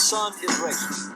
sun is racing.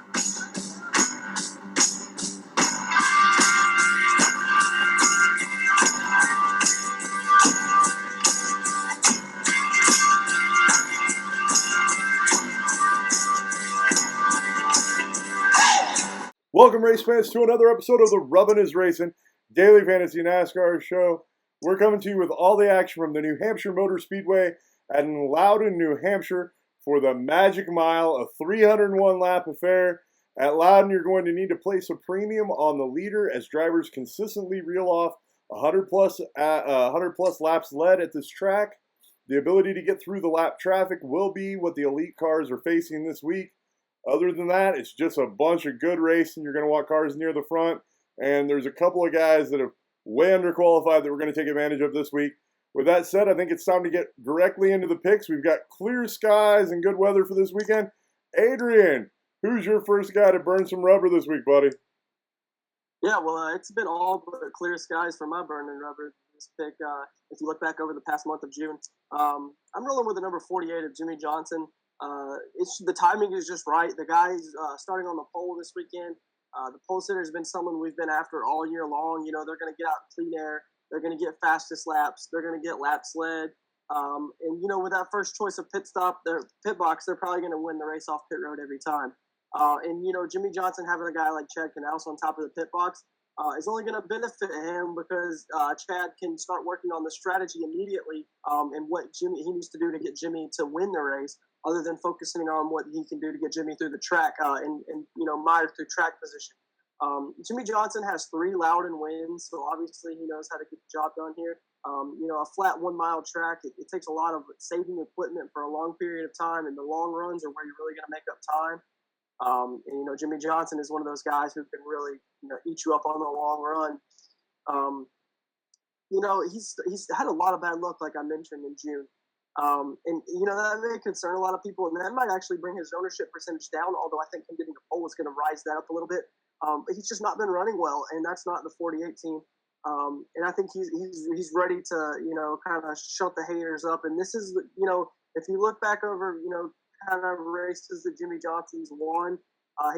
Welcome, race fans, to another episode of the Rubbin' is Racing Daily Fantasy NASCAR Show. We're coming to you with all the action from the New Hampshire Motor Speedway at Loudon, New Hampshire for the Magic Mile, a 301-lap affair. At Loudon, you're going to need to place a premium on the leader as drivers consistently reel off 100 plus laps led at this track. The ability to get through the lap traffic will be what the elite cars are facing this week. Other than that, it's just a bunch of good racing. You're going to want cars near the front, and there's a couple of guys that are way underqualified that we're going to take advantage of this week. With that said, I think it's time to get directly into the picks. We've got clear skies and good weather for this weekend. Adrian, who's your first guy to burn some rubber this week, buddy? Yeah, well, it's been all but clear skies for my burning rubber this pick. If you look back over the past month of June, I'm rolling with the number 48 of Jimmie Johnson. The timing is just right. The guy's starting on the pole this weekend. The pole sitter has been someone we've been after all year long. You know, they're going to get out in clean air. They're going to get fastest laps. They're going to get laps led. And, you know, with that first choice of pit box, they're probably going to win the race off pit road every time. And, you know, Jimmie Johnson having a guy like Chad Knaus on top of the pit box is only going to benefit him because Chad can start working on the strategy immediately and what he needs to do to get Jimmie to win the race, other than focusing on what he can do to get Jimmie through the track and you know, Meyer through track position. Jimmie Johnson has 3 Loudon wins, so obviously he knows how to get the job done here. You know, a flat 1 mile track, it takes a lot of saving equipment for a long period of time, and the long runs are where you're really going to make up time. And, you know, Jimmie Johnson is one of those guys who can really, you know, eat you up on the long run. You know, he's had a lot of bad luck, like I mentioned, in June. And, you know, that may concern a lot of people, and that might actually bring his ownership percentage down, although I think him getting the pole is going to rise that up a little bit. But he's just not been running well, and that's not the 48 team. And I think he's ready to, you know, kind of shut the haters up. And this is, you know, if you look back over, you know, kind of races that Jimmie Johnson's won,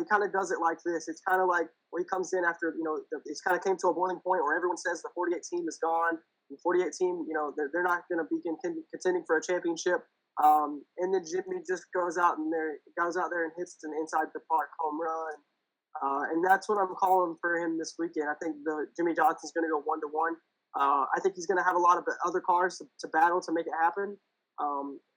he kind of does it like this. It's kind of like where he comes in after, you know, it's kind of came to a boiling point where everyone says the 48 team is gone. The 48 team, you know, they're not going to be contending for a championship. And then Jimmie just goes out there and hits an inside the park home run. And that's what I'm calling for him this weekend. I think Jimmie Johnson's going to go 1-1. I think he's going to have a lot of other cars to battle to make it happen.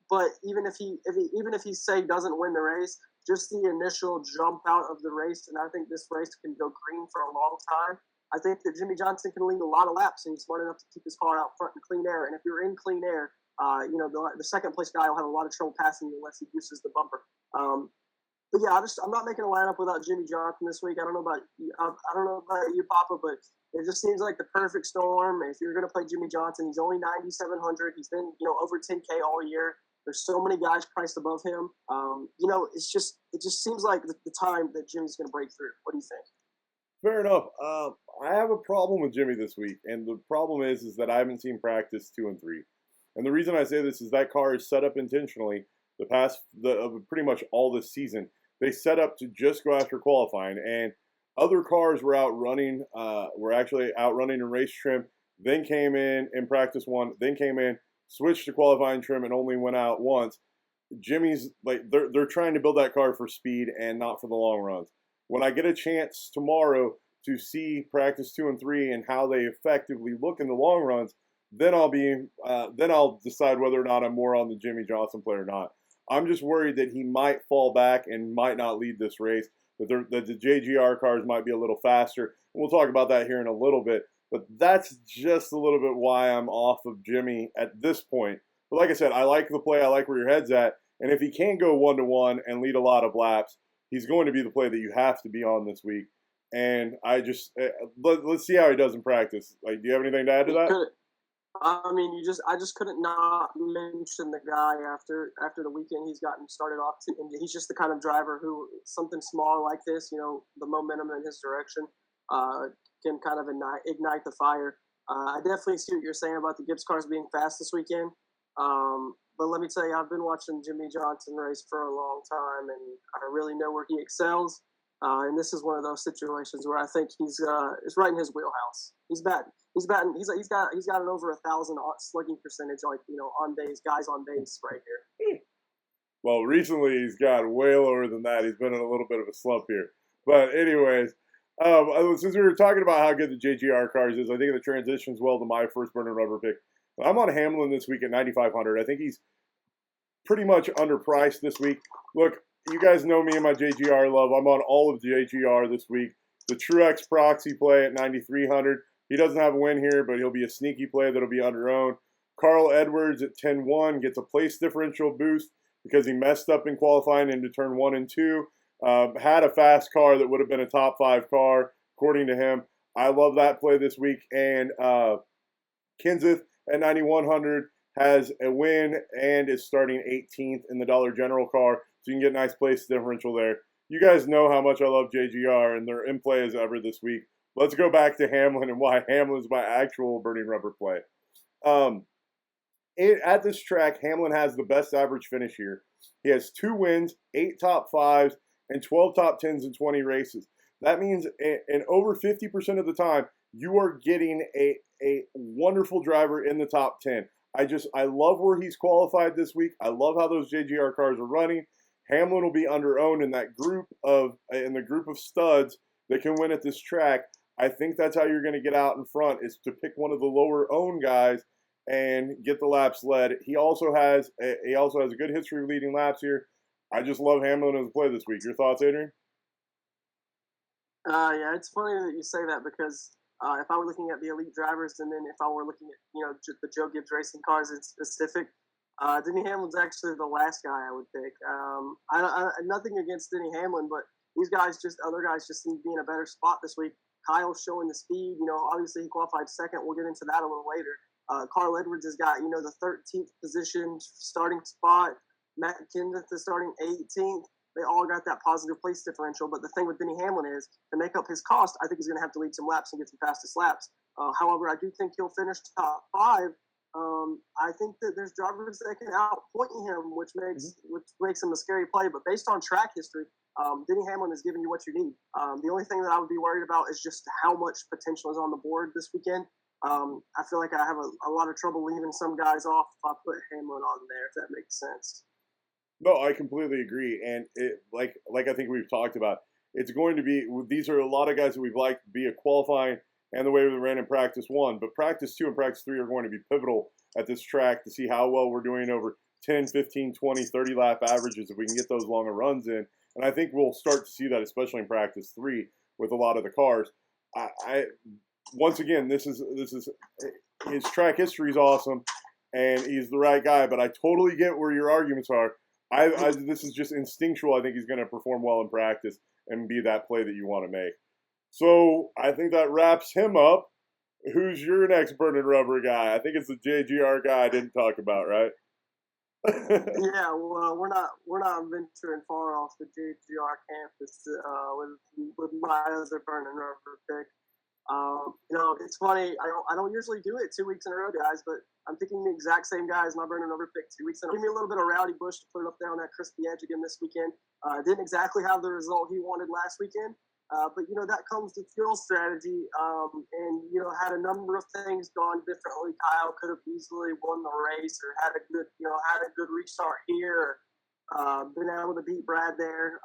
But even if he say doesn't win the race, just the initial jump out of the race, and I think this race can go green for a long time. I think that Jimmie Johnson can lead a lot of laps, and he's smart enough to keep his car out front in clean air. And if you're in clean air, you know, the second place guy will have a lot of trouble passing you unless he uses the bumper. But yeah, I'm not making a lineup without Jimmie Johnson this week. I don't know about you, Poppa, but it just seems like the perfect storm. If you're going to play Jimmie Johnson, he's only 9,700. He's been, you know, over 10K all year. There's so many guys priced above him. You know, it just seems like the time that Jimmie's going to break through. What do you think? Fair enough. I have a problem with Jimmie this week, and the problem is that I haven't seen practice 2 and 3. And the reason I say this is that car is set up intentionally pretty much all this season. They set up to just go after qualifying, and other cars were actually outrunning in race trim, then came in practice 1, then came in, switched to qualifying trim, and only went out once. Jimmie's like they're trying to build that car for speed and not for the long runs. When I get a chance tomorrow to see practice 2 and 3 and how they effectively look in the long runs, then I'll decide whether or not I'm more on the Jimmie Johnson play or not. I'm just worried that he might fall back and might not lead this race, that the JGR cars might be a little faster. We'll talk about that here in a little bit, but that's just a little bit why I'm off of Jimmie at this point. But like I said, I like the play. I like where your head's at. And if he can go 1-1 and lead a lot of laps, he's going to be the play that you have to be on this week. And I just let's see how he does in practice. Like, do you have anything to add to that? I mean, I just couldn't not mention the guy after the weekend he's gotten started off. And he's just the kind of driver who something small like this, you know, the momentum in his direction can kind of ignite the fire. I definitely see what you're saying about the Gibbs cars being fast this weekend. but let me tell you, I've been watching Jimmy Johnson race for a long time, and I really know where he excels. And this is one of those situations where I think he's it's right in his wheelhouse. He's batting. He's got an over 1,000 slugging percentage, like on base guys on base right here. Well, recently he's got way lower than that. He's been in a little bit of a slump here. But anyways, since we were talking about how good the JGR cars is, I think the transitions well to my first burn and rubber pick. I'm on Hamlin this week at 9,500. I think he's pretty much underpriced this week. Look, you guys know me and my JGR love. I'm on all of JGR this week. The Truex proxy play at 9,300. He doesn't have a win here, but he'll be a sneaky play that'll be under owned. Carl Edwards at 10-1 gets a place differential boost because he messed up in qualifying into turn 1 and 2. Had a fast car that would have been a top 5 car, according to him. I love that play this week. And Kenseth at 9,100 has a win and is starting 18th in the Dollar General car, so you can get a nice place differential there. You guys know how much I love JGR, and they're in play as ever this week. Let's go back to Hamlin and why Hamlin's my actual burning rubber play. At this track, Hamlin has the best average finish here. He has 2 wins, 8 top 5s, and 12 top 10s in 20 races. That means in over 50% of the time, you are getting a wonderful driver in the top 10. I love where he's qualified this week. I love how those JGR cars are running. Hamlin will be under owned in the group of studs that can win at this track. I think that's how you're going to get out in front, is to pick one of the lower owned guys and get the laps led. He also has a good history of leading laps here. I just love Hamlin as a play this week. Your thoughts, Adrian? Yeah, it's funny that you say that because if I were looking at the elite drivers, and then if I were looking at the Joe Gibbs Racing cars in specific, Denny Hamlin's actually the last guy I would pick. Nothing against Denny Hamlin, but other guys just seem to be in a better spot this week. Kyle's showing the speed. Obviously he qualified second. We'll get into that a little later. Carl Edwards has got the 13th position starting spot. Matt Kenseth is starting 18th. They all got that positive place differential. But the thing with Denny Hamlin is, to make up his cost, I think he's going to have to lead some laps and get some fastest laps. However, I do think he'll finish top 5. I think that there's drivers that can outpoint him, which makes him a scary play. But based on track history, Denny Hamlin is giving you what you need. The only thing that I would be worried about is just how much potential is on the board this weekend. I feel like I have a lot of trouble leaving some guys off if I put Hamlin on there, if that makes sense. No, I completely agree. And like I think we've talked about, it's going to be, these are a lot of guys that we've liked via qualifying and the way we ran in practice 1. But practice 2 and practice 3 are going to be pivotal at this track to see how well we're doing over 10, 15, 20, 30 lap averages if we can get those longer runs in. And I think we'll start to see that, especially in practice 3 with a lot of the cars. Once again, this is his track history is awesome, and he's the right guy. But I totally get where your arguments are. This is just instinctual. I think he's going to perform well in practice and be that play that you want to make. So I think that wraps him up. Who's your next burning rubber guy? I think it's the JGR guy I didn't talk about, right? Yeah, well, we're not venturing far off the JGR campus with my other burning rubber pick. It's funny. I don't usually do it 2 weeks in a row, guys, but I'm picking the exact same guy as my burning rubber pick 2 weeks in a row. Give me a little bit of Rowdy Busch to put it up there on that crispy edge again this weekend. Didn't exactly have the result he wanted last weekend, but that comes with fuel strategy. And had a number of things gone differently, Kyle could have easily won the race or had a good restart here, or been able to beat Brad there.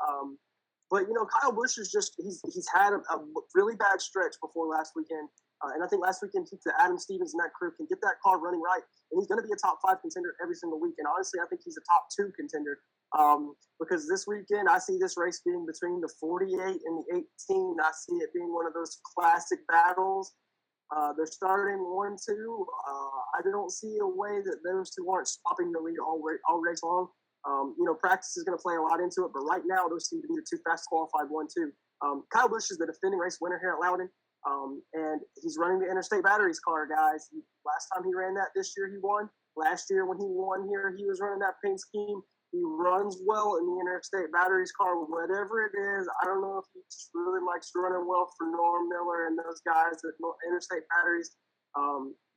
But Kyle Busch is he's had a really bad stretch before last weekend, and I think last weekend the Adam Stevens and that crew can get that car running right, and he's going to be a top 5 contender every single week. And honestly, I think he's a top 2 contender because this weekend I see this race being between the 48 and the 18. I see it being one of those classic battles. They're starting 1-2. I don't see a way that those two aren't swapping the lead all race long. Practice is going to play a lot into it, but right now those seem to be the 2 fast qualified 1-2. Kyle Busch is the defending race winner here at Loudon, and he's running the Interstate Batteries car, guys. Last time he ran that, this year he won. Last year when he won here, he was running that paint scheme. He runs well in the Interstate Batteries car, whatever it is. I don't know if he just really likes running well for Norm Miller and those guys at Interstate Batteries,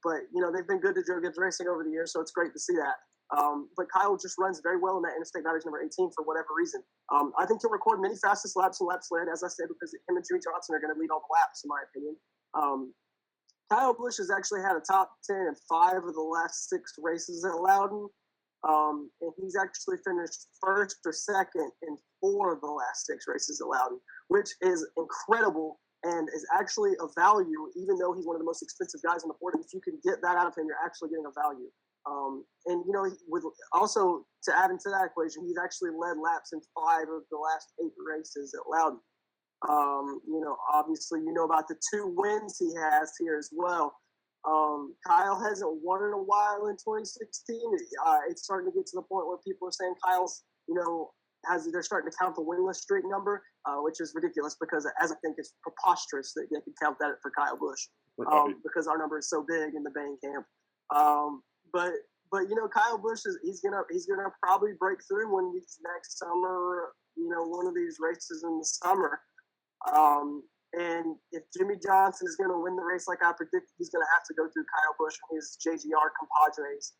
but they've been good to Joe Gibbs Racing over the years, so it's great to see that. But Kyle just runs very well in that interstate batteries number 18 for whatever reason. I think he'll record many fastest laps and laps led, as I said, because him and Jimmy Johnson are going to lead all the laps, in my opinion. Kyle Busch has actually had a top 10 in 5 of the last 6 races at Loudon. And he's actually finished first or second in 4 of the last 6 races at Loudon, which is incredible and is actually a value, even though he's one of the most expensive guys on the board. If you can get that out of him, you're actually getting a value. And, with also to add into that equation, he's actually led laps in 5 of the last 8 races at Loudon. Obviously, about the 2 wins he has here as well. Kyle hasn't won in a while in 2016. It's starting to get to the point where people are saying Kyle's, they're starting to count the winless streak number, which is ridiculous because as I think it's preposterous that they could count that for Kyle Busch, because our number is so big in the Bain camp. But Kyle Busch he's gonna probably break through one of these next summer, one of these races in the summer. And if Jimmy Johnson is going to win the race like I predicted, he's going to have to go through Kyle Busch and his JGR compadres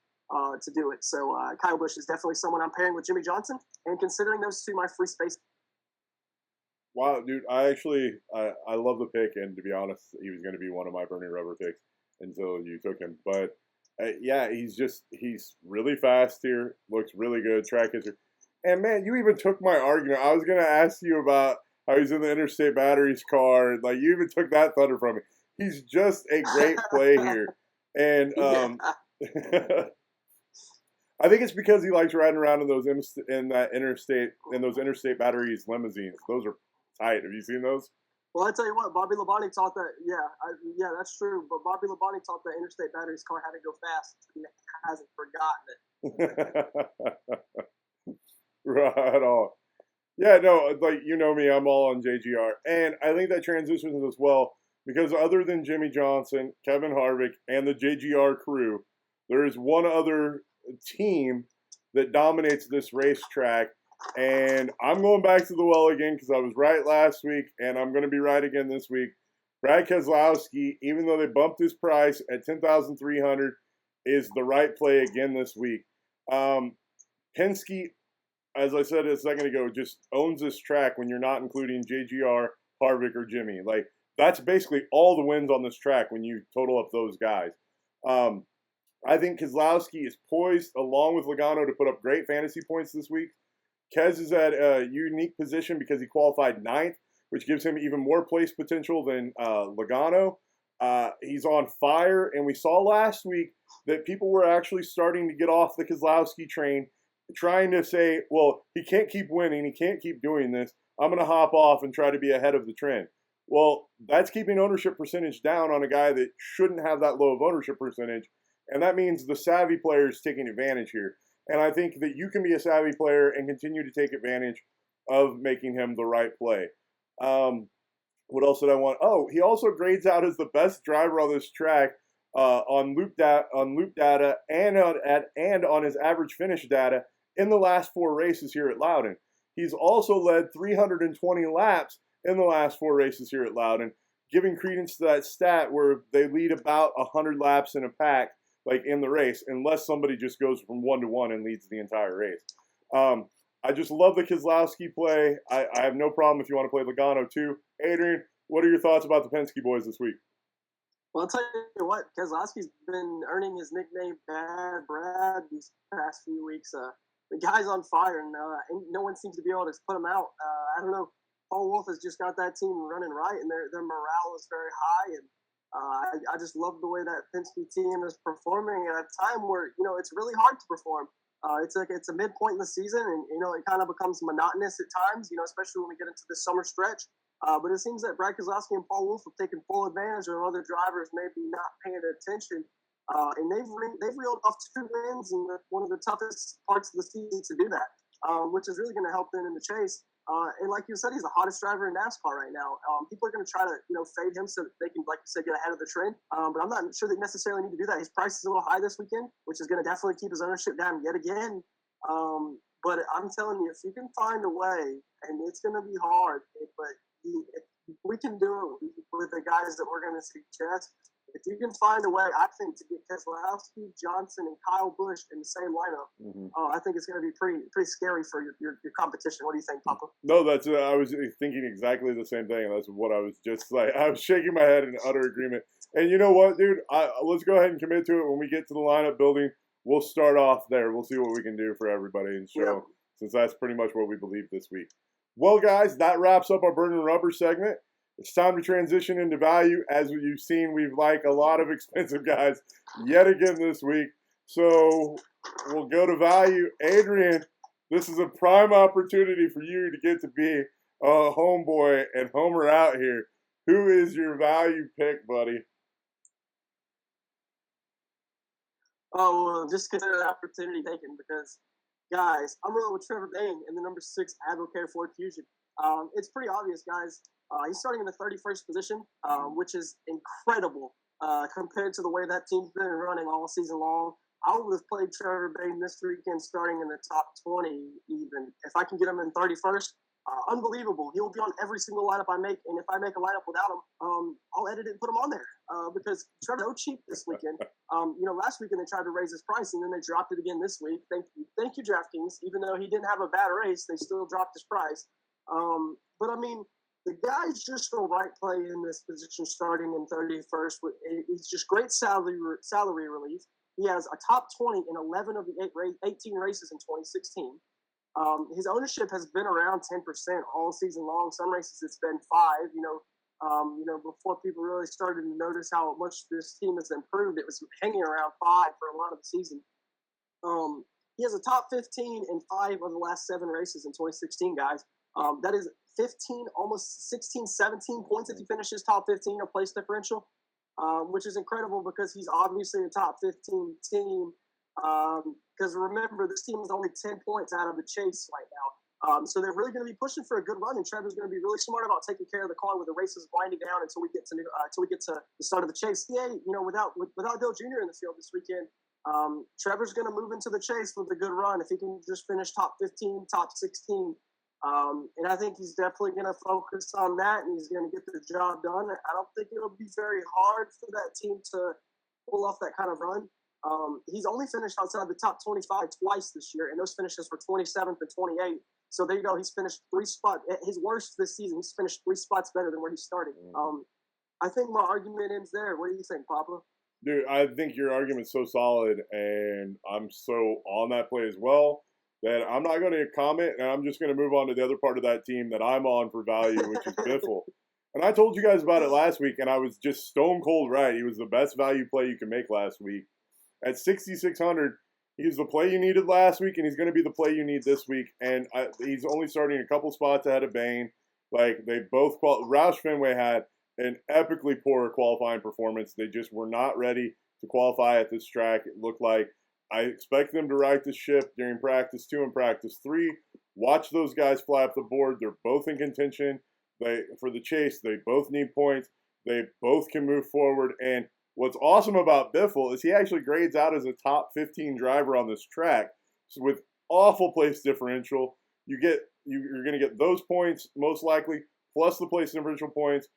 to do it. So Kyle Busch is definitely someone I'm pairing with Jimmy Johnson, and considering those two my free space. Wow, dude, I love the pick, and to be honest, he was going to be one of my burning rubber picks until you took him. But yeah, he's really fast here, looks really good, track history. And man, you even took my argument. I was going to ask you about how he's in the Interstate Batteries car. Like, you even took that thunder from me. He's just a great play here. And I think it's because he likes riding around in those Interstate Batteries limousines. Those are tight. Have you seen those? Well, I tell you what, Bobby Labonte taught that. Yeah, that's true. But Bobby Labonte taught the Interstate Batteries car how to go fast. He hasn't forgotten it. Right on. Yeah, no, like, me, I'm all on JGR. And I think that transitions as well, because other than Jimmy Johnson, Kevin Harvick, and the JGR crew, there is one other team that dominates this racetrack. And I'm going back to the well again because I was right last week, and I'm going to be right again this week. Brad Keselowski, even though they bumped his price at $10,300, is the right play again this week. Penske, as I said a second ago, just owns this track when you're not including JGR, Harvick, or Jimmy. Like, that's basically all the wins on this track when you total up those guys. I think Keselowski is poised, along with Logano, to put up great fantasy points this week. Kez is at a unique position because he qualified 9th, which gives him even more place potential than Logano. He's on fire, and we saw last week that people were actually starting to get off the Keselowski train, trying to say, well, he can't keep winning, he can't keep doing this, I'm going to hop off and try to be ahead of the trend. Well, that's keeping ownership percentage down on a guy that shouldn't have that low of ownership percentage, and that means the savvy player is taking advantage here. And I think that you can be a savvy player and continue to take advantage of making him the right play. What else did I want? Oh, he also grades out as the best driver on this track on loop data and on his average finish data in the last 4 races here at Loudon. He's also led 320 laps in the last 4 races here at Loudon, giving credence to that stat where they lead about 100 laps in a pack, like in the race, unless somebody just goes from 1 to 1 and leads the entire race. I just love the Keselowski play. I have no problem if you want to play Logano too. Adrian, what are your thoughts about the Penske boys this week? Well, I'll tell you what, Keselowski's been earning his nickname Bad Brad these past few weeks. The guy's on fire, and no one seems to be able to put him out. I don't know. Paul Wolf has just got that team running right, and their morale is very high. And I just love the way that Penske team is performing at a time where it's really hard to perform. It's a midpoint in the season, and it kind of becomes monotonous at times. Especially when we get into the summer stretch. But it seems that Brad Keselowski and Paul Wolf have taken full advantage of other drivers maybe not paying attention. And they've reeled off 2 wins in one of the toughest parts of the season to do that, which is really going to help them in the chase. And like you said, he's the hottest driver in NASCAR right now. People are going to try to fade him so that they can, like you said, get ahead of the trend. But I'm not sure they necessarily need to do that. His price is a little high this weekend, which is going to definitely keep his ownership down yet again. But I'm telling you, if you can find a way, and it's going to be hard, but if we can do it with the guys that we're going to suggest, if you can find a way, I think, to get Keselowski, Johnson, and Kyle Busch in the same lineup, I think it's going to be pretty scary for your competition. What do you think, Poppa? No, that's I was thinking exactly the same thing. That's what I was just like. I was shaking my head in utter agreement. And you know what, dude? Let's go ahead and commit to it. When we get to the lineup building, we'll start off there. We'll see what we can do for everybody and show, since that's pretty much what we believe this week. Well, guys, that wraps up our Burning Rubber segment. It's time to transition into value. As you've seen, we've a lot of expensive guys yet again this week. So we'll go to value. Adrian, this is a prime opportunity for you to get to be a homeboy and homer out here. Who is your value pick, buddy? Oh, well, just consider the opportunity taken because, guys, I'm rolling with Trevor Bayne in the number 6 Advocare Ford Fusion. It's pretty obvious, guys. He's starting in the 31st position, which is incredible compared to the way that team's been running all season long. I would have played Trevor Bayne this weekend starting in the top 20 even. If I can get him in 31st, unbelievable. He'll be on every single lineup I make, and if I make a lineup without him, I'll edit it and put him on there because Trevor's so cheap this weekend. Last weekend they tried to raise his price, and then they dropped it again this week. Thank you, DraftKings. Even though he didn't have a bad race, they still dropped his price. But I mean, the guy's just the right play in this position starting in 31st. He's just great salary relief. He has a top 20 in 11 of the 18 races in 2016. His ownership has been around 10% all season long. Some races it's been 5. Before people really started to notice how much this team has improved, it was hanging around 5 for a lot of the season. He has a top 15 in 5 of the last 7 races in 2016, guys. That is 15, almost 16, 17 points if he finishes top 15 of place differential, which is incredible because he's obviously a top 15 team. Because remember, this team is only 10 points out of the chase right now. So they're really going to be pushing for a good run, and Trevor's going to be really smart about taking care of the car with the races winding down until we get to the start of the chase. Yeah, without Dale Jr. in the field this weekend, Trevor's going to move into the chase with a good run if he can just finish top 15, top 16. And I think he's definitely going to focus on that, and he's going to get the job done. I don't think it'll be very hard for that team to pull off that kind of run. He's only finished outside the top 25 twice this year, and those finishes were 27th and 28th. So there you go. He's finished 3 spots. His worst this season, he's finished 3 spots better than where he started. I think my argument ends there. What do you think, Poppa? Dude, I think your argument's so solid, and I'm so on that play as well that I'm not going to comment, and I'm just going to move on to the other part of that team that I'm on for value, which is Biffle. And I told you guys about it last week, and I was just stone cold right. He was the best value play you can make last week. At 6,600, he's the play you needed last week, and he's going to be the play you need this week. And he's only starting a couple spots ahead of Bayne. They both Roush Fenway had an epically poor qualifying performance. They just were not ready to qualify at this track. It looked like I expect them to right the ship during practice 2 and practice 3. Watch those guys fly up the board. They're both in contention. For the chase, they both need points. They both can move forward. And what's awesome about Biffle is he actually grades out as a top 15 driver on this track. So with awful place differential, you're going to get those points most likely, plus the place differential points.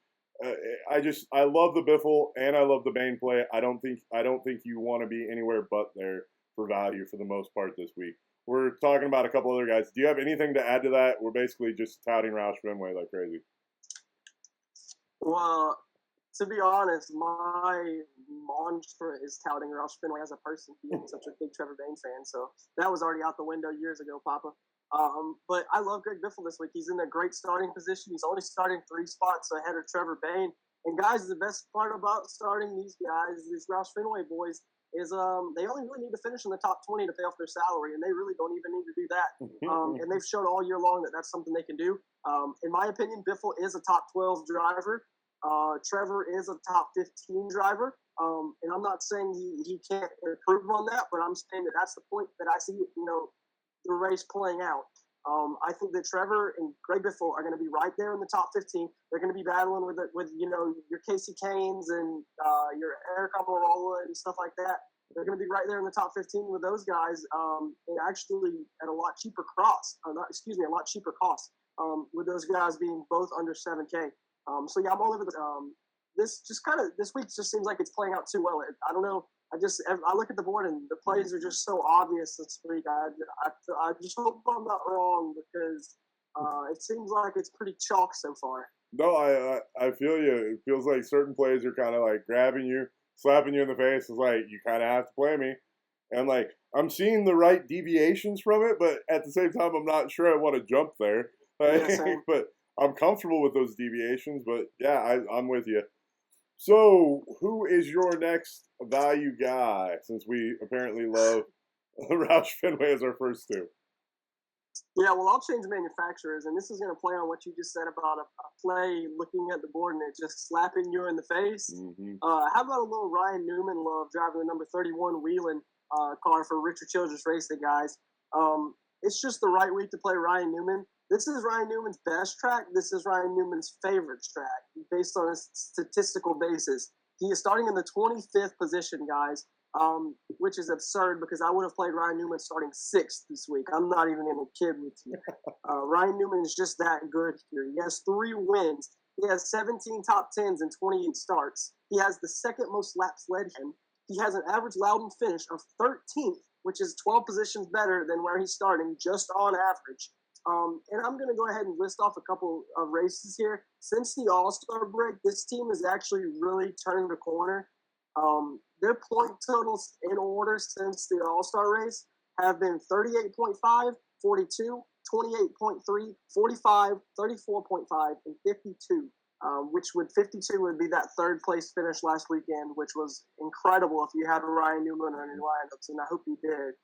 I love the Biffle and I love the Bayne play. I don't think you want to be anywhere but there for value for the most part this week. We're talking about a couple other guys. Do you have anything to add to that? We're basically just touting Roush Fenway like crazy. Well, to be honest, my mantra is touting Roush Fenway as a person, being such a big Trevor Bayne fan. So that was already out the window years ago, Poppa. But I love Greg Biffle this week. He's in a great starting position. He's only starting 3 spots ahead of Trevor Bayne. And guys, the best part about starting these guys, these Roush Fenway boys, is they only really need to finish in the top 20 to pay off their salary, and they really don't even need to do that. And they've shown all year long that that's something they can do. In my opinion, Biffle is a top 12 driver. Trevor is a top 15 driver. And I'm not saying he can't improve on that, but I'm saying that that's the point that I see, the race playing out. I think that Trevor and Greg Biffle are going to be right there in the top 15. They're going to be battling with your Casey Canes and your Eric Almirola and stuff like that. They're going to be right there in the top 15 with those guys, and actually at a lot cheaper cost. With those guys being both under 7K. So yeah, I'm all over this week just seems like it's playing out too well. I don't know. I look at the board and the plays are just so obvious this week. I just hope I'm not wrong because it seems like it's pretty chalk so far. No, I feel you. It feels like certain plays are kind of like grabbing you, slapping you in the face. It's like you kind of have to play me, and like I'm seeing the right deviations from it, but at the same time, I'm not sure I want to jump there. But I'm comfortable with those deviations. But yeah, I'm with you. So, who is your next value guy? Since we apparently love Roush Fenway as our first two. Yeah, well, I'll change manufacturers, and this is going to play on what you just said about a play looking at the board and it just slapping you in the face. Mm-hmm. How about a little Ryan Newman love driving the number 31 Wheeling car for Richard Childress Racing, guys? It's just the right week to play Ryan Newman. This is Ryan Newman's best track. This is Ryan Newman's favorite track based on a statistical basis. He is starting in the 25th position, guys. Which is absurd because I would have played Ryan Newman starting 6th this week. I'm not even going to kid with you. Ryan Newman is just that good here. He has 3 wins. He has 17 top 10s and 28 starts. He has the second most laps led him. He has an average Loudon finish of 13th, which is 12 positions better than where he's starting, just on average. And I'm going to go ahead and list off a couple of races here. Since the All-Star break, this team has actually really turned the corner. Their point totals in order since the All-Star race have been 38.5, 42, 28.3, 45, 34.5, and 52, which 52 would be that third place finish last weekend, which was incredible if you had Ryan Newman on your lineups, and I hope you did.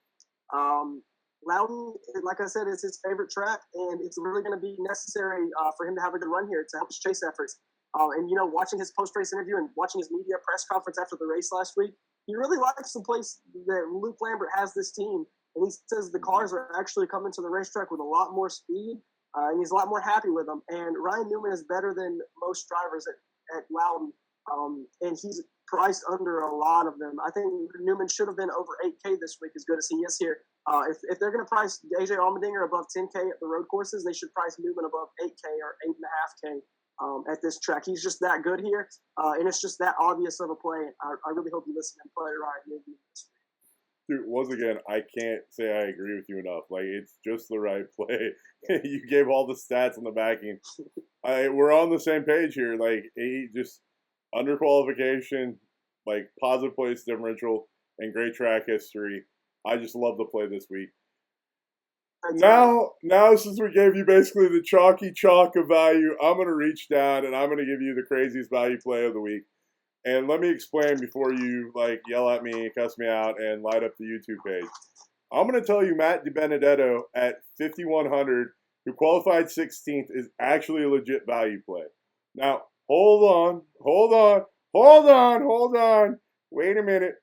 Loudon, like I said, is his favorite track, and it's really going to be necessary for him to have a good run here to help his chase efforts. And, watching his post-race interview and watching his media press conference after the race last week, he really likes the place that Luke Lambert has this team. And he says the cars are actually coming to the racetrack with a lot more speed, and he's a lot more happy with them. And Ryan Newman is better than most drivers at Loudon, and he's priced under a lot of them. I think Newman should have been over 8K this week, as good as he is here. If they're going to price AJ Allmendinger above 10K at the road courses, they should price Newman above 8K or 8.5K. At this track. He's just that good here, and it's just that obvious of a play. I really hope you listen and play Ryan Newman this week. Dude, once again, I can't say I agree with you enough. Like, it's just the right play. You gave all the stats on the backing. We're on the same page here. Like, just under qualification, like positive place differential, and great track history. I just love the play this week. Now, since we gave you basically the chalky chalk of value, I'm going to reach down and I'm going to give you the craziest value play of the week. And let me explain before you, yell at me, cuss me out, and light up the YouTube page. I'm going to tell you Matt DiBenedetto at 5,100, who qualified 16th, is actually a legit value play. Now, hold on. Wait a minute.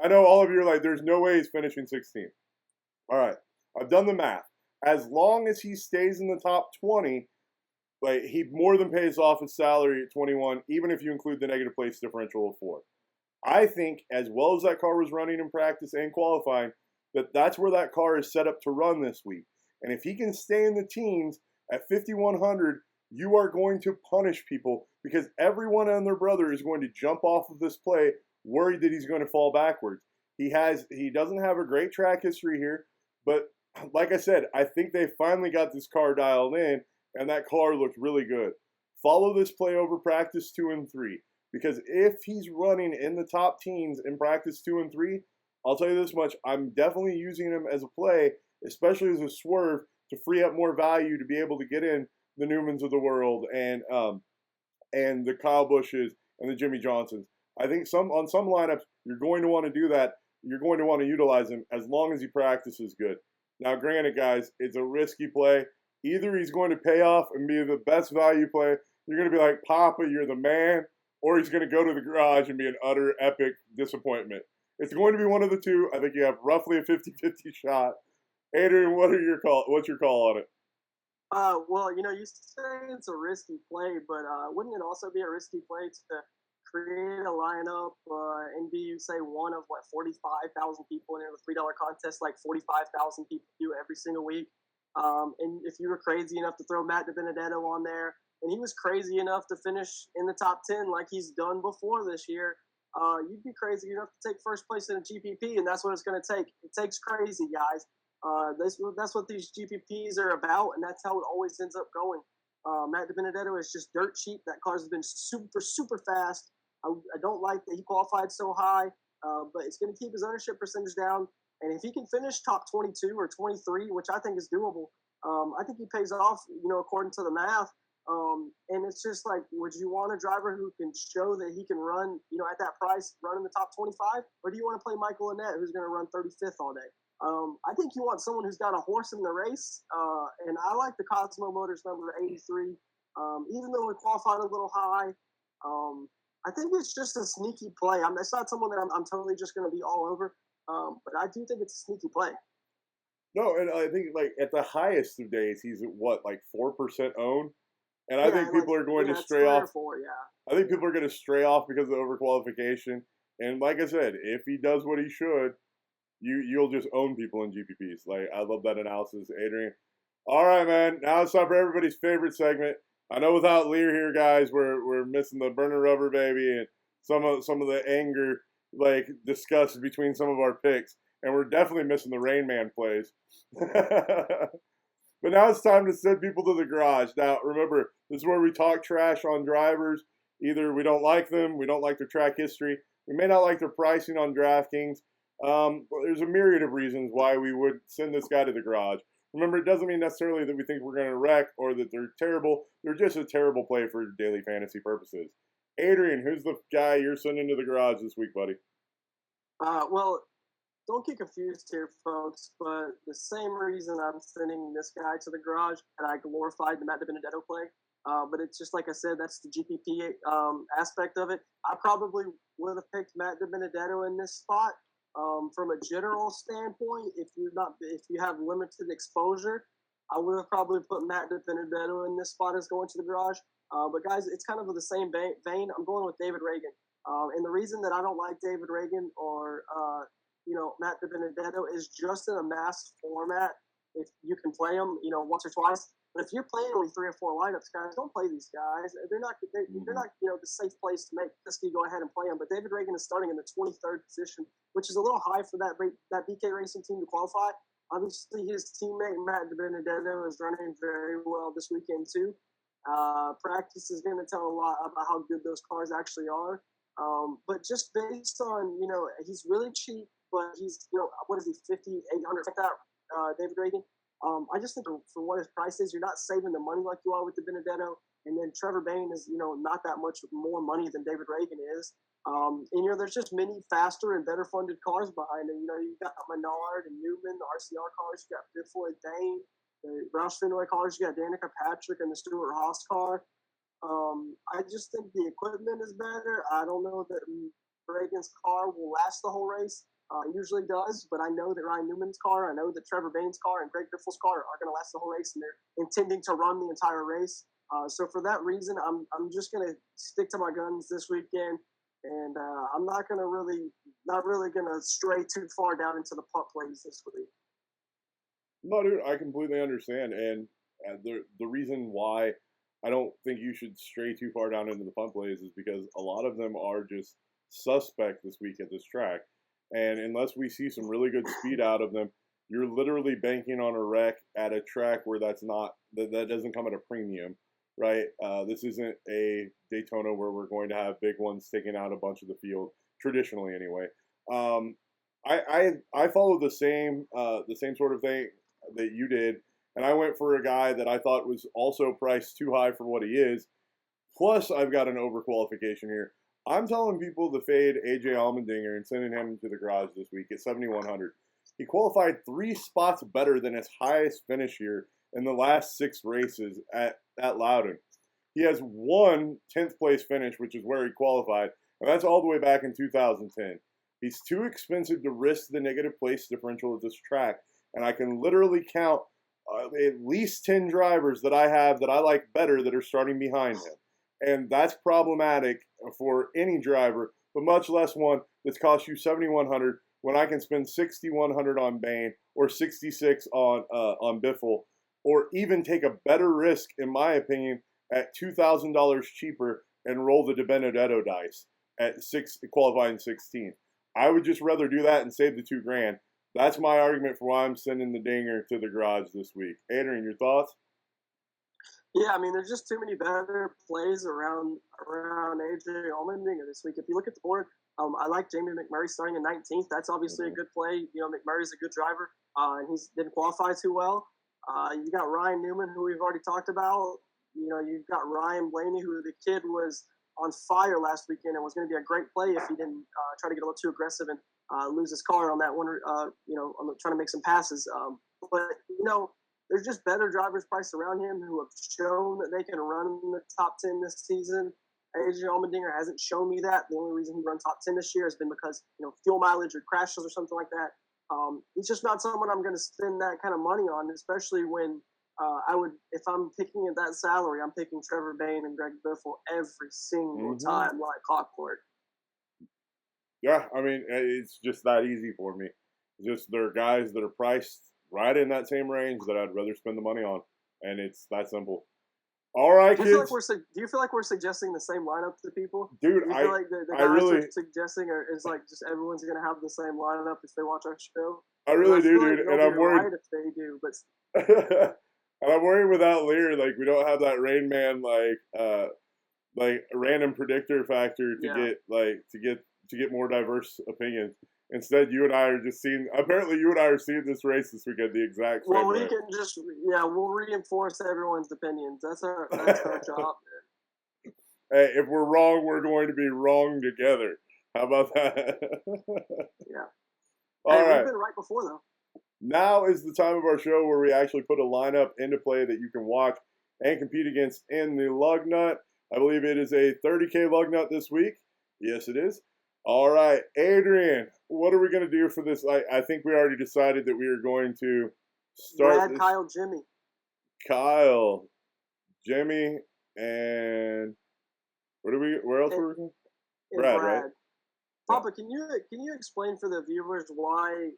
I know all of you are like, there's no way he's finishing 16th. All right. I've done the math. As long as he stays in the top 20, he more than pays off his salary at 21, even if you include the negative place differential of 4. I think, as well as that car was running in practice and qualifying, that's where that car is set up to run this week. And if he can stay in the teens at 5,100, you are going to punish people because everyone and their brother is going to jump off of this play worried that he's going to fall backwards. He doesn't have a great track history here, but like I said, I think they finally got this car dialed in, and that car looked really good. Follow this play over practice 2 and 3, because if he's running in the top teens in practice 2 and 3, I'll tell you this much, I'm definitely using him as a play, especially as a swerve, to free up more value to be able to get in the Newmans of the world and the Kyle Busches and the Jimmy Johnsons. I think on some lineups, you're going to want to do that. You're going to want to utilize him as long as he practices good. Now, granted, guys, it's a risky play. Either he's going to pay off and be the best value play, you're going to be like, Poppa, you're the man, or he's going to go to the garage and be an utter epic disappointment. It's going to be one of the two. I think you have roughly a 50-50 shot. Adrian, what's your call on it? Well, you say it's a risky play, but wouldn't it also be a risky play to create a lineup and be, say, one of 45,000 people in a $3 contest like 45,000 people do every single week? And if you were crazy enough to throw Matt DiBenedetto on there, and he was crazy enough to finish in the top 10 like he's done before this year, you'd be crazy enough to take first place in a GPP, and that's what it's going to take. It takes crazy, guys. That's what these GPPs are about, and that's how it always ends up going. Matt DiBenedetto is just dirt cheap. That car has been super, super fast. I don't like that he qualified so high, but it's going to keep his ownership percentage down. And if he can finish top 22 or 23, which I think is doable, I think he pays off, according to the math. And it's just like, would you want a driver who can show that he can run, at that price, run in the top 25? Or do you want to play Michael Annett, who's going to run 35th all day? I think you want someone who's got a horse in the race. And I like the Cosmo Motors number 83. Even though we qualified a little high, I think it's just a sneaky play. It's not someone that I'm totally just going to be all over. But I do think it's a sneaky play. No, and I think like at the highest of days, he's at what, like 4% owned, and I think people are going to stray off. I think people are going to stray off because of overqualification. And like I said, if he does what he should, you'll just own people in GPPs. Like, I love that analysis, Adrian. All right, man. Now it's time for everybody's favorite segment. I know without Liehr here, guys, we're missing the burner rubber baby and some of the anger, like, discussed between some of our picks, and we're definitely missing the Rain Man plays. But now it's time to send people to the garage. Now, remember, this is where we talk trash on drivers. Either we don't like them, we don't like their track history, we may not like their pricing on DraftKings. There's a myriad of reasons why we would send this guy to the garage. Remember, it doesn't mean necessarily that we think we're going to wreck or that they're terrible. They're just a terrible play for daily fantasy purposes. Adrian, who's the guy you're sending to the garage this week, buddy? Well, don't get confused here, folks, but the same reason I'm sending this guy to the garage, and I glorified the Matt DiBenedetto play, but it's just like I said, that's the GPP aspect of it. I probably would have picked Matt DiBenedetto in this spot. From a general standpoint, if you have limited exposure, I would have probably put Matt DiBenedetto in this spot as going to the garage. But guys, it's kind of the same vein. I'm going with David Reagan. And the reason that I don't like David Reagan or Matt DiBenedetto is just in a mass format. If you can play them, once or twice. But if you're playing only 3 or 4 lineups, guys, don't play these guys. They're not the safe place to make risky. Go ahead and play them. But David Reagan is starting in the 23rd position, which is a little high for that BK Racing team to qualify. Obviously, his teammate Matt DiBenedetto is running very well this weekend too. Practice is going to tell a lot about how good those cars actually are. But just based on, he's really cheap, but he's, what is he, 50, 800, like that, David Reagan. I just think for what his price is, you're not saving the money like you are with DiBenedetto. And then Trevor Bayne is, not that much more money than David Reagan is. And, there's just many faster and better funded cars behind him. You've got Menard and Newman, the RCR cars. You got Biffle and Dane, the Roush Fenway cars. You got Danica Patrick and the Stuart Haas car. I just think the equipment is better. I don't know that Reagan's car will last the whole race. It usually does, but I know that Ryan Newman's car, I know that Trevor Bayne's car, and Greg Biffle's car are going to last the whole race, and they're intending to run the entire race. So for that reason, I'm just going to stick to my guns this weekend, and I'm not really going to stray too far down into the punt plays this week. No, dude, I completely understand, and the reason why I don't think you should stray too far down into the punt plays is because a lot of them are just suspect this week at this track. And unless we see some really good speed out of them, you're literally banking on a wreck at a track where that doesn't come at a premium, right? This isn't a Daytona where we're going to have big ones taking out a bunch of the field, traditionally anyway. I follow the same sort of thing that you did, and I went for a guy that I thought was also priced too high for what he is. Plus, I've got an overqualification here. I'm telling people to fade AJ Allmendinger and sending him to the garage this week at 7,100. He qualified 3 spots better than his highest finish here in the last 6 races at Loudon. He has one 10th place finish, which is where he qualified, and that's all the way back in 2010. He's too expensive to risk the negative place differential at this track, and I can literally count at least 10 drivers that I have that I like better that are starting behind him. And that's problematic for any driver, but much less one that's cost you $7,100 when I can spend $6,100 on Bayne or $66 on Biffle or even take a better risk, in my opinion, at $2,000 cheaper and roll the DiBenedetto dice at qualifying 16th. I would just rather do that and save the $2,000. That's my argument for why I'm sending the dinger to the garage this week. Adrian, your thoughts? Yeah, I mean, there's just too many better plays around Adrian Allmendinger this week. If you look at the board, I like Jamie McMurray starting in 19th. That's obviously a good play. You know, McMurray's a good driver, and he didn't qualify too well. You got Ryan Newman, who we've already talked about. You know, you've got Ryan Blaney, who the kid was on fire last weekend and was going to be a great play if he didn't try to get a little too aggressive and lose his car on that one, you know, trying to make some passes. But, you know, there's just better drivers priced around him who have shown that they can run in the top 10 this season. Adrian Allmendinger hasn't shown me that. The only reason he run top 10 this year has been because, you know, fuel mileage or crashes or something like that. He's just not someone I'm going to spend that kind of money on, especially when if I'm picking at that salary, I'm picking Trevor Bayne and Greg Biffle every single time like clockwork. Yeah, I mean, it's just that easy for me. Just there are guys that are priced right in that same range that I'd rather spend the money on, and it's that simple. All right, kids. Do you feel like we're suggesting the same lineup to people? Dude, I feel like the guys are suggesting is like just everyone's going to have the same lineup if they watch our show. I really do, like dude, and I'm worried right if they do, but and I'm worried without Liehr, like we don't have that Rain Man like random predictor factor to get more diverse opinions. Instead, you and I are just seeing. Apparently, you and I are seeing this race this weekend the exact same way. Well, we can just we'll reinforce everyone's opinions. That's our job. Hey, if we're wrong, we're going to be wrong together. How about that? Yeah. All right. We've been right before though. Now is the time of our show where we actually put a lineup into play that you can watch and compete against in the lug nut. I believe it is a 30K lug nut this week. Yes, it is. All right, Adrian, what are we going to do for this? I think we already decided that we are going to start. Kyle, Jimmy. Kyle, Jimmy, and where else were we going? Brad, right? Poppa, can you explain for the viewers why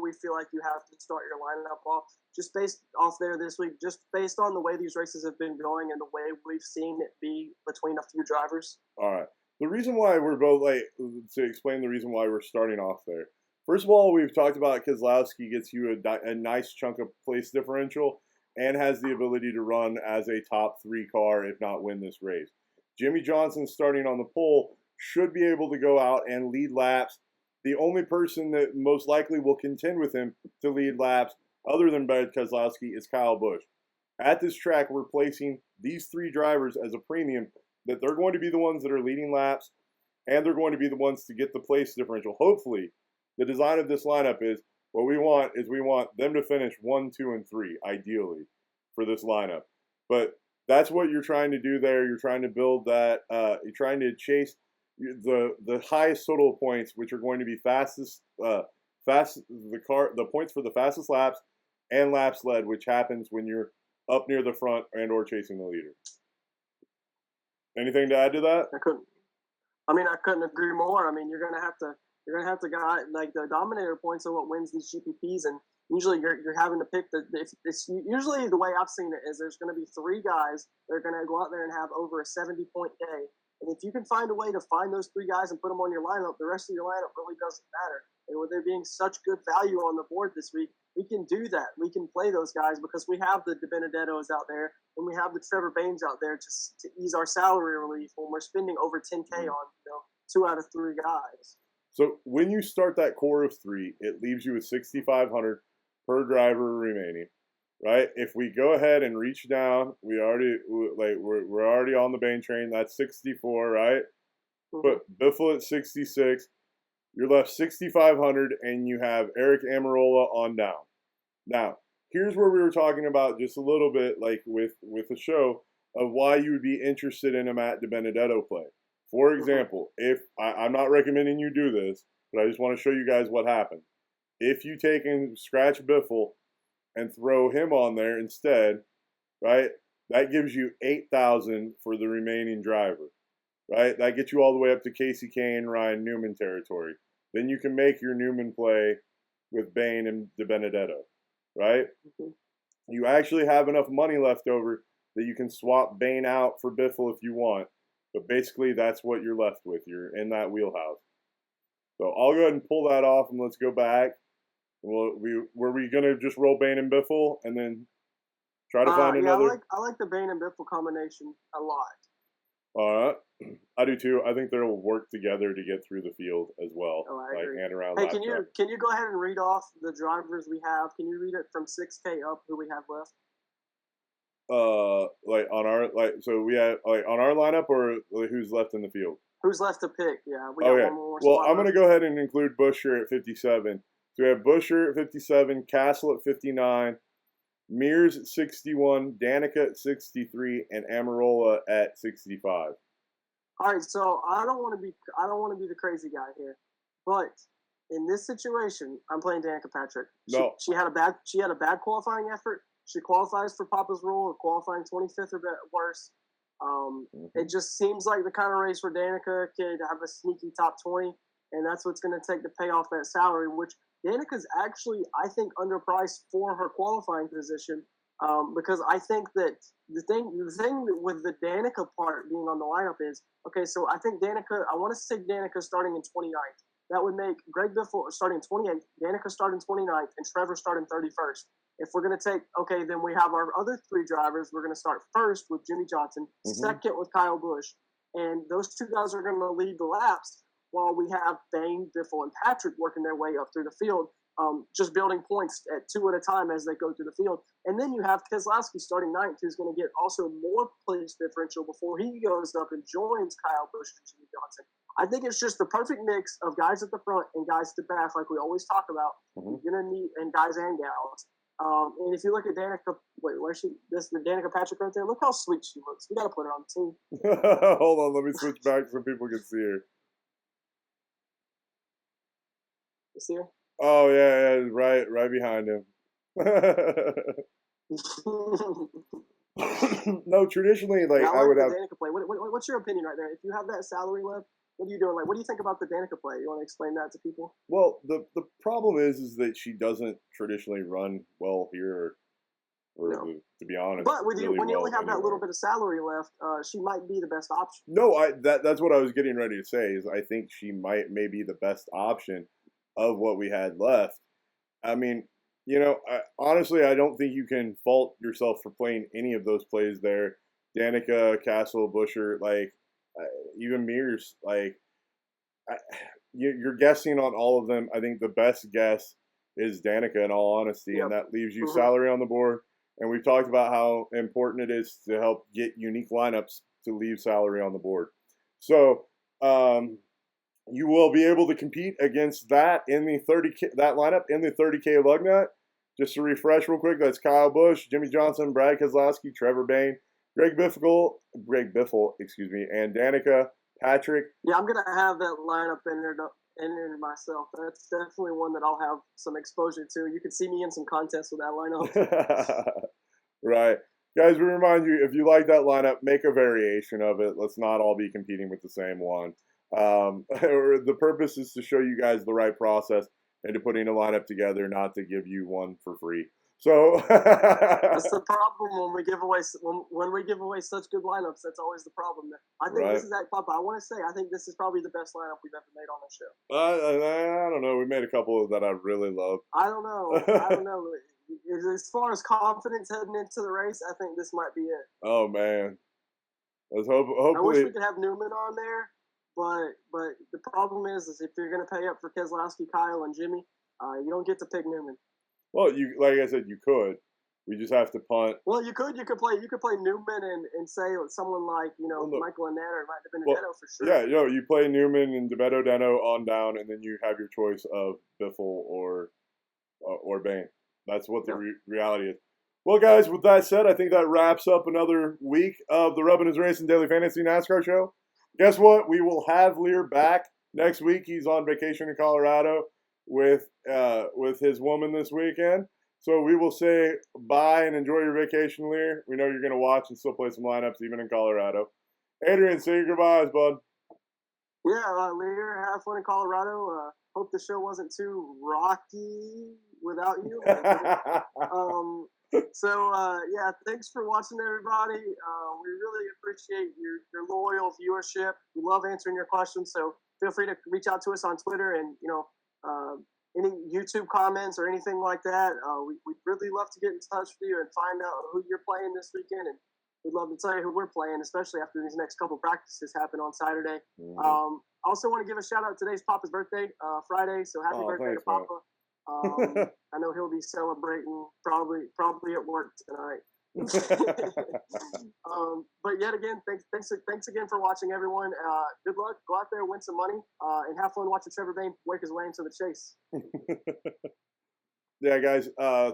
we feel like you have to start your lineup off just based off there this week, just based on the way these races have been going and the way we've seen it be between a few drivers? All right. The reason why we're both to explain the reason why we're starting off there. First of all, we've talked about Keselowski gets you a nice chunk of place differential and has the ability to run as a top 3 car, if not win this race. Jimmy Johnson starting on the pole should be able to go out and lead laps. The only person that most likely will contend with him to lead laps, other than Brad Keselowski, is Kyle Busch. At this track, we're placing these 3 drivers as a premium that they're going to be the ones that are leading laps, and they're going to be the ones to get the place differential. Hopefully, the design of this lineup is what we want them to finish 1, 2, and 3, ideally, for this lineup. But that's what you're trying to do there. You're trying to build that. You're trying to chase the highest total of points, which are going to be the points for the fastest laps and laps led, which happens when you're up near the front and or chasing the leader. Anything to add to that? I couldn't agree more. I mean, you're gonna have to like the dominator points are what wins these GPPs, and usually you're having to pick it's usually the way I've seen it is there's gonna be 3 guys that are gonna go out there and have over a 70-point day. And if you can find a way to find those 3 guys and put them on your lineup, the rest of your lineup really doesn't matter. And with there being such good value on the board this week, we can do that. We can play those guys because we have the DiBenedettos out there and we have the Trevor Baynes out there to ease our salary relief when we're spending over 10K on 2 out of 3 guys. So when you start that core of 3, it leaves you with $6,500 per driver remaining. Right? If we go ahead and reach down, we're already on the Bayne train. That's 64, right? Mm-hmm. Put Biffle at 66. You're left 6,500, and you have Eric Amarola on down. Now, here's where we were talking about just a little bit, like with the show, of why you would be interested in a Matt DiBenedetto play. For example, if I'm not recommending you do this, but I just want to show you guys what happens. If you take and scratch Biffle and throw him on there instead, right? That gives you $8,000 for the remaining driver, right? That gets you all the way up to Casey Kane, Ryan Newman territory. Then you can make your Newman play with Bayne and DiBenedetto, right? Mm-hmm. you actually have enough money left over that you can swap Bane out for Biffle if you want. But basically, that's what you're left with. You're in that wheelhouse. So I'll go ahead and pull that off, and let's go back. Were we gonna just roll Bane and Biffle and then try to find another? I like the Bane and Biffle combination a lot. All right, I do too. I think they'll work together to get through the field as well, and around. Hey, can you go ahead and read off the drivers we have? Can you read it from 6K up who we have left? Like on our so we have on our lineup, or who's left in the field? Who's left to pick? Yeah, we got one more. Well, I'm gonna go ahead and include Busch here at 57. So we have Busch here at 57, Castle at 59, Mears at 61, Danica at 63, and Amarola at 65. All right, so I don't want to be the crazy guy here, but in this situation, I'm playing Danica Patrick. She had a bad qualifying effort. She qualifies for Poppa's rule of qualifying 25th or worse. It just seems like the kind of race where Danica could have a sneaky top 20, and that's what's going to take to pay off that salary, which Danica's actually, I think, underpriced for her qualifying position, because I think that the thing with the Danica part being on the lineup is, okay, so I think I want to say Danica starting in 29th. That would make Greg Biffle starting 28th, Danica starting 29th, and Trevor starting 31st. If we're going to take, okay, then we have our other three drivers. We're going to start first with Jimmy Johnson, second with Kyle Busch, and those two guys are going to lead the laps while we have Bane, Biffle, and Patrick working their way up through the field, just building points at two at a time as they go through the field. And then you have Keselowski starting ninth, who's going to get also more place differential before he goes up and joins Kyle Busch and Jimmy Johnson. I think it's just the perfect mix of guys at the front and guys at the back, like we always talk about. You're going to need, and guys and gals. And if you look at Danica, where's she? This the Danica Patrick right there. Look how sweet she looks. We got to put her on the team. Hold on, let me switch back so people can see her. You see her? Oh yeah, right behind him. No, traditionally, like I would have. Danica play. What's your opinion right there? If you have that salary left, what are you doing? Like, what do you think about the Danica play? You want to explain that to people? Well, the problem is that she doesn't traditionally run well here, to be honest. But when you only have that little bit of salary left, she might be the best option. No, that's what I was getting ready to say. Is I think she may be the best option of what we had left. I mean, honestly, I don't think you can fault yourself for playing any of those plays there. Danica, Castle, Buscher, even Mears, you're guessing on all of them. I think the best guess is Danica, in all honesty, and that leaves you salary on the board. And we've talked about how important it is to help get unique lineups to leave salary on the board. So you will be able to compete against that in the 30K, that lineup in the 30K lug nut. Just to refresh real quick, that's Kyle Busch, Jimmy Johnson, Brad Keselowski, Trevor Bane, Greg Biffle, and Danica Patrick. Yeah, I'm gonna have that lineup in there myself. That's definitely one that I'll have some exposure to. You can see me in some contests with that lineup. Right. Guys, we remind you, if you like that lineup, make a variation of it. Let's not all be competing with the same one. The purpose is to show you guys the right process into putting a lineup together, not to give you one for free. So that's the problem when we give away such good lineups. That's always the problem. I think this is Poppa. I want to say I think this is probably the best lineup we've ever made on the show. I don't know. We made a couple that I really love. I don't know. As far as confidence heading into the race, I think this might be it. Oh man, hopefully. I wish we could have Newman on there, but the problem is if you're going to pay up for Keselowski, Kyle, and Jimmy, you don't get to pick Newman. Well, like I said, you could. We just have to punt. Well, you could play Newman and say someone like Michael Annette or DiBenedetto for sure. Yeah, you play Newman and DiBenedetto on down, and then you have your choice of Biffle or Bane. That's what the reality is. Well, guys, with that said, I think that wraps up another week of the Rubbin' His Racing Daily Fantasy NASCAR Show. Guess what? We will have Liehr back next week. He's on vacation in Colorado with his woman this weekend. So we will say bye and enjoy your vacation, Liehr. We know you're going to watch and still play some lineups even in Colorado. Adrian, say your goodbyes, bud. Yeah, Liehr, have fun in Colorado. Hope the show wasn't too rocky without you. So yeah, thanks for watching, everybody. We really appreciate your loyal viewership. We love answering your questions, so feel free to reach out to us on Twitter and any YouTube comments or anything like that. We'd really love to get in touch with you and find out who you're playing this weekend, and we'd love to tell you who we're playing, especially after these next couple practices happen on Saturday. Mm-hmm. I also want to give a shout out. Today's Papa's birthday, Friday, so happy birthday thanks, to Papa. I know he'll be celebrating probably at work tonight. But yet again, thanks again for watching, everyone. Good luck. Go out there, win some money, and have fun watching Trevor Bayne work his way into the chase. Yeah, guys.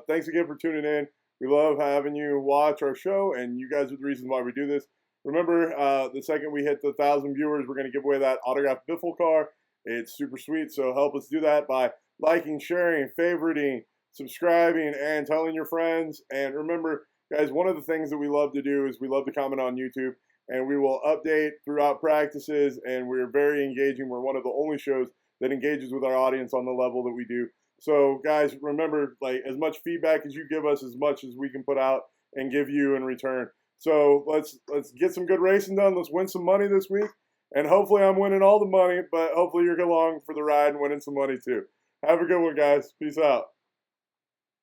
Thanks again for tuning in. We love having you watch our show, and you guys are the reason why we do this. Remember, the second we hit the 1,000 viewers, we're going to give away that autographed Biffle car. It's super sweet, so help us do that by liking, sharing, favoriting, subscribing, and telling your friends. And remember, guys, one of the things that we love to do is we love to comment on YouTube, and we will update throughout practices, and we're very engaging. We're one of the only shows that engages with our audience on the level that we do. So, guys, remember, like, as much feedback as you give us, as much as we can put out and give you in return. So let's get some good racing done. Let's win some money this week. And hopefully I'm winning all the money, but hopefully you're along for the ride and winning some money too. Have a good one, guys. Peace out.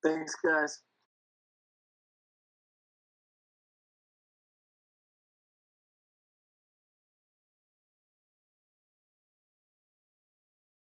Thanks, guys.